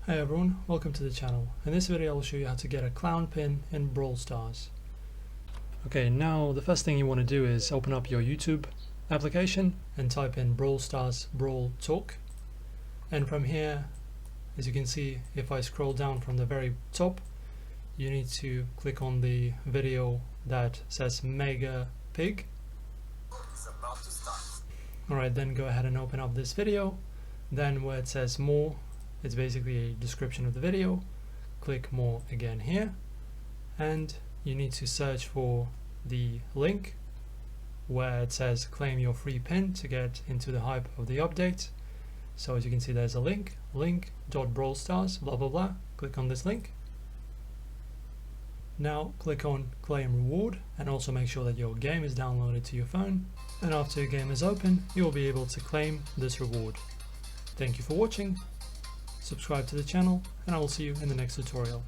Hi everyone, welcome to the channel. In this video I'll show you how to get a clown pin in Brawl Stars. Okay, now the first thing you want to do is open up your YouTube application and type in Brawl Stars Brawl Talk. And from here, as you can see, if I scroll down from the very top, you need to click on the video that says Mega Pig. Alright, then go ahead and open up this video. Then where it says more, it's basically a description of the video. Click more again here, and you need to search for the link where it says claim your free pin to get into the hype of the update. So as you can see, there's a link.brawlstars blah blah blah. Click on this link. Now click on claim reward, and also make sure that your game is downloaded to your phone, and after your game is open you will be able to claim this reward. Thank you for watching. Subscribe to the channel, and I will see you in the next tutorial.